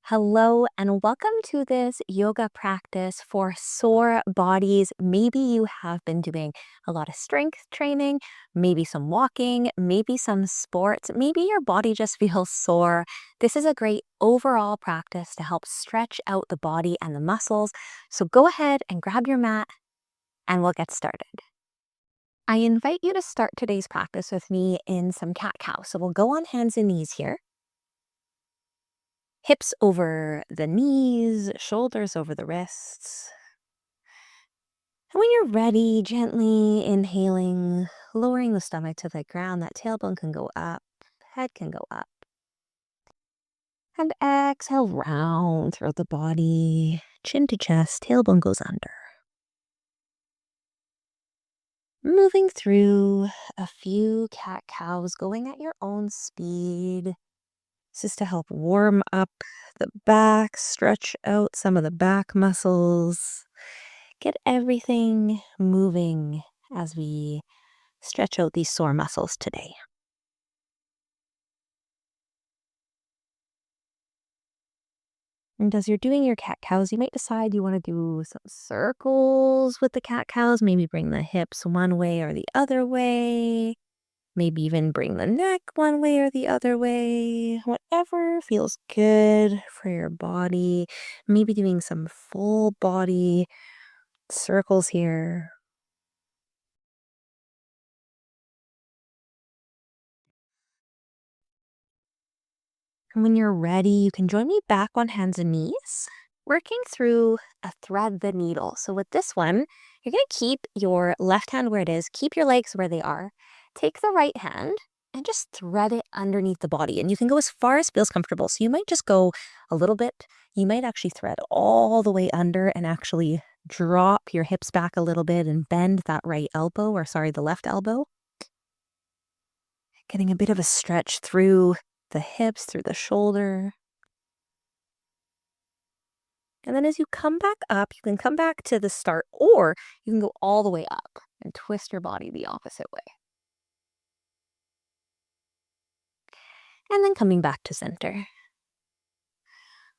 Hello, and welcome to this yoga practice for sore bodies. Maybe you have been doing a lot of strength training, maybe some walking, maybe some sports, maybe your body just feels sore. This is a great overall practice to help stretch out the body and the muscles. So go ahead and grab your mat and we'll get started. I invite you to start today's practice with me in some cat-cow. So we'll go on hands and knees here. Hips over the knees, shoulders over the wrists. And when you're ready, gently inhaling, lowering the stomach to the ground. That tailbone can go up, head can go up. And exhale, round throughout the body, chin to chest, tailbone goes under. Moving through a few cat-cows, going at your own speed. This is to help warm up the back, stretch out some of the back muscles, get everything moving as we stretch out these sore muscles today. And as you're doing your cat-cows, you might decide you want to do some circles with the cat-cows, maybe bring the hips one way or the other way. Maybe even bring the neck one way or the other way. Whatever feels good for your body. Maybe doing some full body circles here. And when you're ready, you can join me back on hands and knees, working through a thread the needle. So with this one, you're going to keep your left hand where it is, keep your legs where they are. Take the right hand and just thread it underneath the body. And you can go as far as feels comfortable. So you might just go a little bit. You might actually thread all the way under and actually drop your hips back a little bit and bend that the left elbow. Getting a bit of a stretch through the hips, through the shoulder. And then as you come back up, you can come back to the start, or you can go all the way up and twist your body the opposite way. And then coming back to center.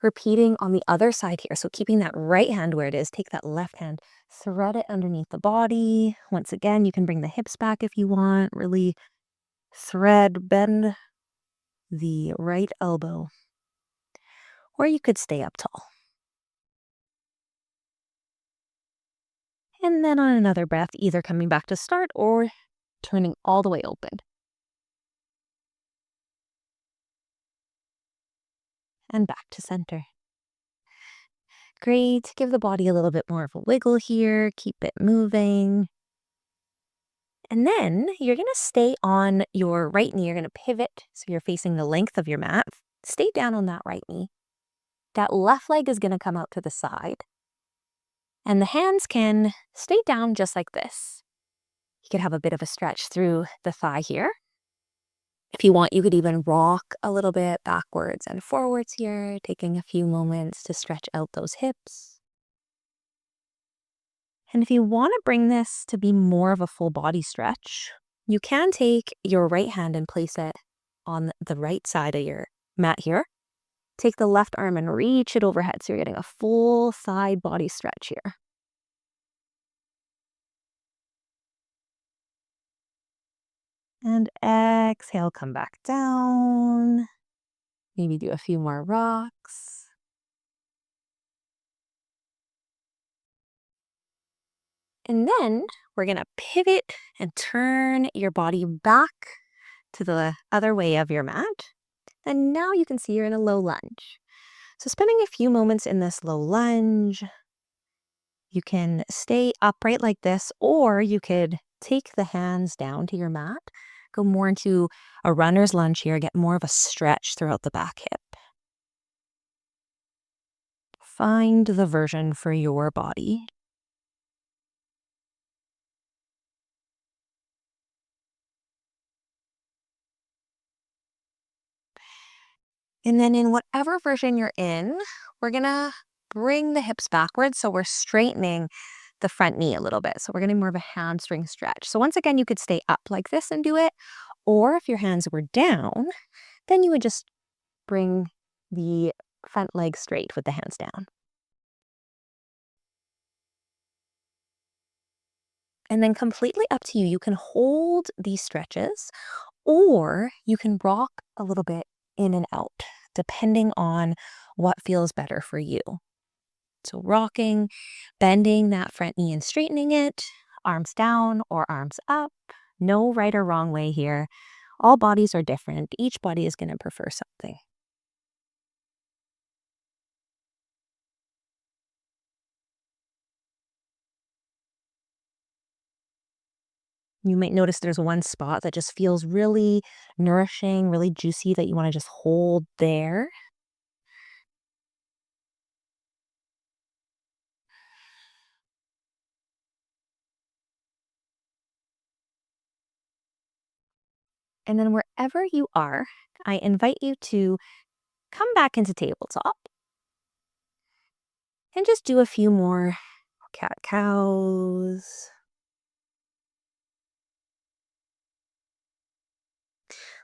Repeating on the other side here. So keeping that right hand where it is, take that left hand, thread it underneath the body. Once again, you can bring the hips back if you want, really bend the right elbow. Or you could stay up tall. And then on another breath, either coming back to start or turning all the way open. And back to center. Great. Give the body a little bit more of a wiggle here. Keep it moving. And then you're going to stay on your right knee. You're going to pivot so you're facing the length of your mat. Stay down on that right knee. That left leg is going to come out to the side. And the hands can stay down just like this. You could have a bit of a stretch through the thigh here. If you want, you could even rock a little bit backwards and forwards here, taking a few moments to stretch out those hips. And if you want to bring this to be more of a full body stretch, you can take your right hand and place it on the right side of your mat here. Take the left arm and reach it overhead so you're getting a full side body stretch here. And exhale, come back down. Maybe do a few more rocks. And then we're going to pivot and turn your body back to the other way of your mat. And now you can see you're in a low lunge. So spending a few moments in this low lunge, you can stay upright like this, or you could take the hands down to your mat, go more into a runner's lunge here, get more of a stretch throughout the back hip. Find the version for your body. And then in whatever version you're in, we're gonna bring the hips backwards. So we're straightening the front knee a little bit. So we're getting more of a hamstring stretch. So once again, you could stay up like this and do it. Or if your hands were down, then you would just bring the front leg straight with the hands down. And then completely up to you. You can hold these stretches or you can rock a little bit in and out, depending on what feels better for you. So rocking, bending that front knee and straightening it, arms down or arms up. No right or wrong way here. All bodies are different. Each body is going to prefer something. You might notice there's one spot that just feels really nourishing, really juicy that you want to just hold there. And then wherever you are, I invite you to come back into tabletop and just do a few more cat cows.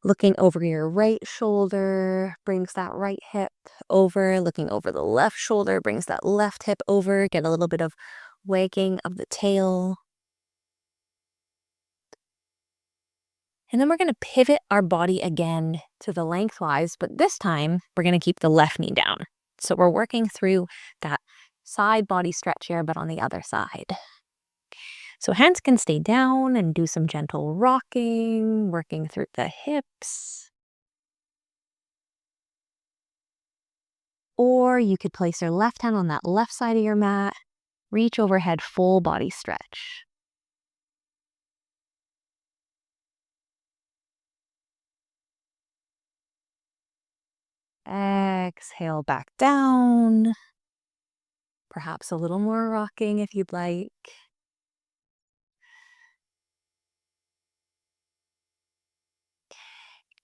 Looking over your right shoulder brings that right hip over. Looking over the left shoulder brings that left hip over. Get a little bit of wagging of the tail. And then we're going to pivot our body again to the lengthwise, but this time we're going to keep the left knee down. So we're working through that side body stretch here, but on the other side. So hands can stay down and do some gentle rocking, working through the hips. Or you could place your left hand on that left side of your mat, reach overhead, full body stretch. Exhale back down. Perhaps a little more rocking if you'd like.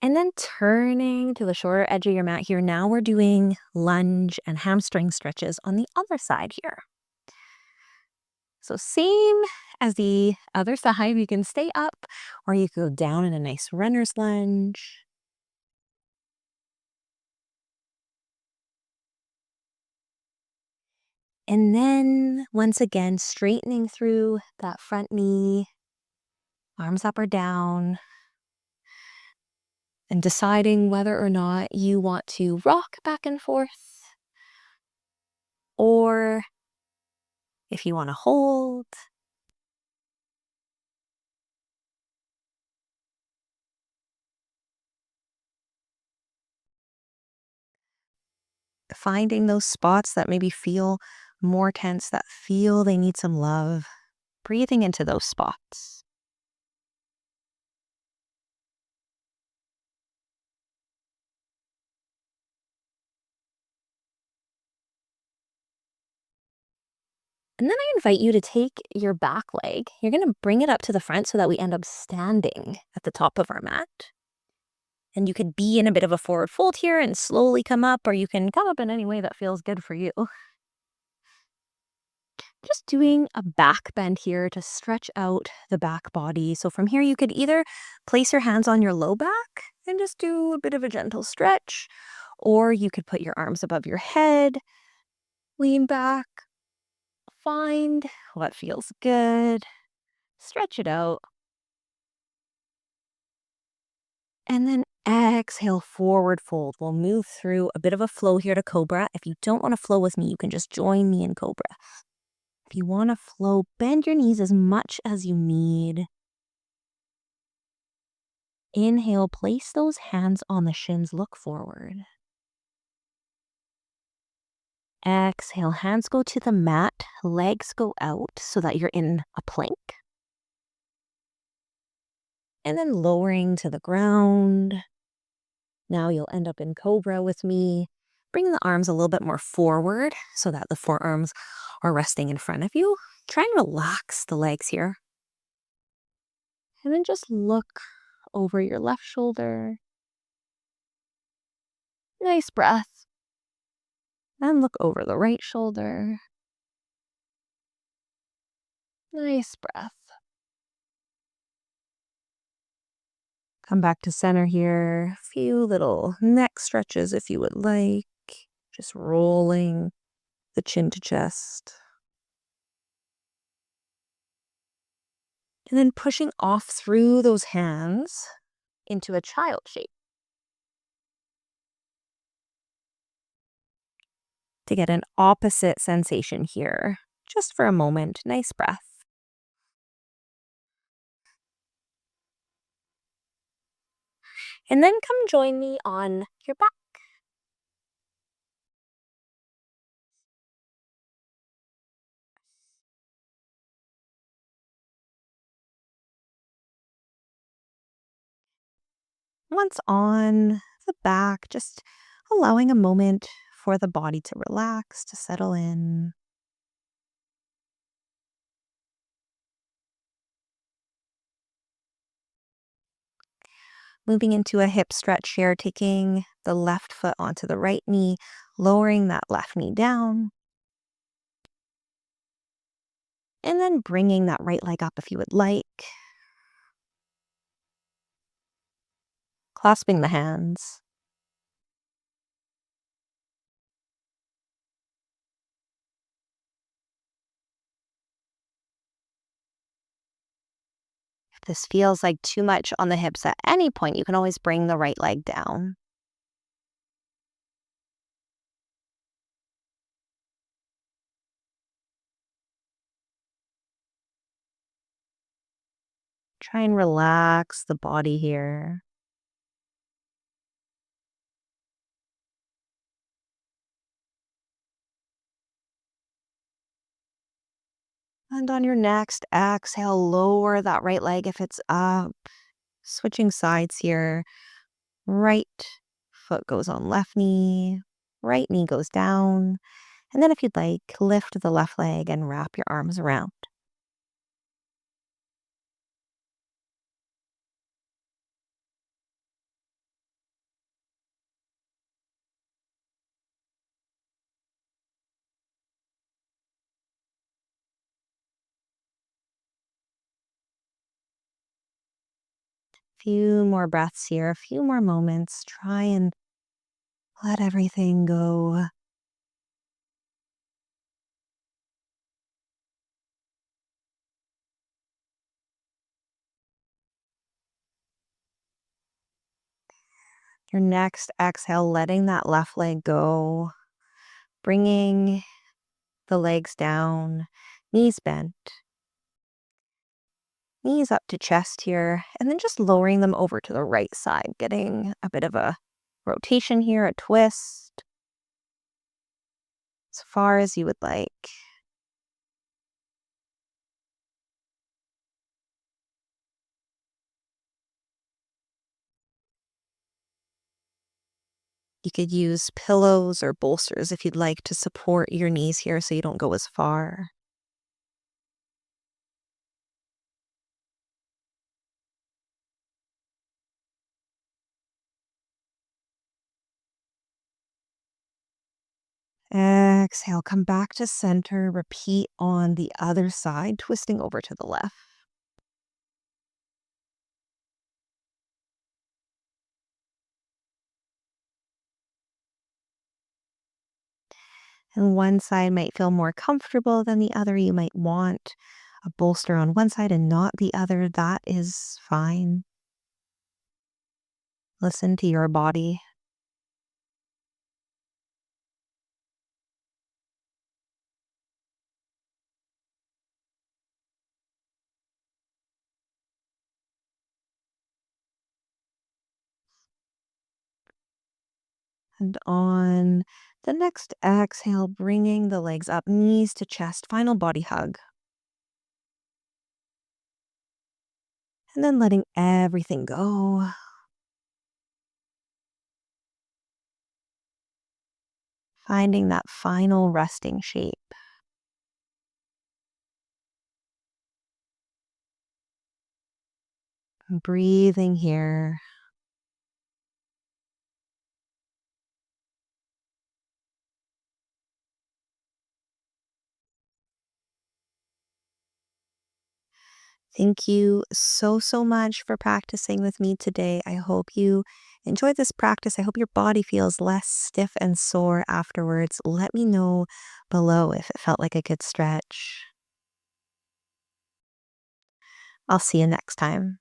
And then turning to the shorter edge of your mat here. Now we're doing lunge and hamstring stretches on the other side here. So same as the other side, you can stay up or you can go down in a nice runner's lunge. And then once again, straightening through that front knee, arms up or down, and deciding whether or not you want to rock back and forth or if you want to hold. Finding those spots that maybe feel more tense, that feel they need some love, breathing into those spots. And then I invite you to take your back leg. You're going to bring it up to the front so that we end up standing at the top of our mat. And you could be in a bit of a forward fold here and slowly come up, or you can come up in any way that feels good for you. Just doing a back bend here to stretch out the back body. So from here, you could either place your hands on your low back and just do a bit of a gentle stretch, or you could put your arms above your head, lean back, find what feels good, stretch it out, and then exhale, forward fold. We'll move through a bit of a flow here to cobra. If you don't want to flow with me, you can just join me in cobra. If you want to flow, bend your knees as much as you need. Inhale, place those hands on the shins, look forward. Exhale, hands go to the mat, legs go out so that you're in a plank. And then lowering to the ground. Now you'll end up in cobra with me. Bring the arms a little bit more forward so that the forearms are resting in front of you. Try and relax the legs here. And then just look over your left shoulder. Nice breath. And look over the right shoulder. Nice breath. Come back to center here. A few little neck stretches if you would like. Just rolling the chin to chest. And then pushing off through those hands into a child shape to get an opposite sensation here. Just for a moment, nice breath. And then come join me on your back. Once on the back, just allowing a moment for the body to relax, to settle in. Moving into a hip stretch here, taking the left foot onto the right knee, lowering that left knee down. And then bringing that right leg up if you would like. Clasping the hands. If this feels like too much on the hips at any point, you can always bring the right leg down. Try and relax the body here. And on your next exhale, lower that right leg if it's up. Switching sides here. Right foot goes on left knee. Right knee goes down. And then if you'd like, lift the left leg and wrap your arms around. Few more breaths here, a few more moments. Try and let everything go. Your next exhale, letting that left leg go, bringing the legs down, knees bent, knees up to chest here, and then just lowering them over to the right side, getting a bit of a rotation here, a twist, as far as you would like. You could use pillows or bolsters if you'd like to support your knees here so you don't go as far. Exhale, come back to center. Repeat on the other side, twisting over to the left. And one side might feel more comfortable than the other. You might want a bolster on one side and not the other. That is fine. Listen to your body. And on the next exhale, bringing the legs up, knees to chest, final body hug. And then letting everything go. Finding that final resting shape. Breathing here. Thank you so much for practicing with me today. I hope you enjoyed this practice. I hope your body feels less stiff and sore afterwards. Let me know below if it felt like a good stretch. I'll see you next time.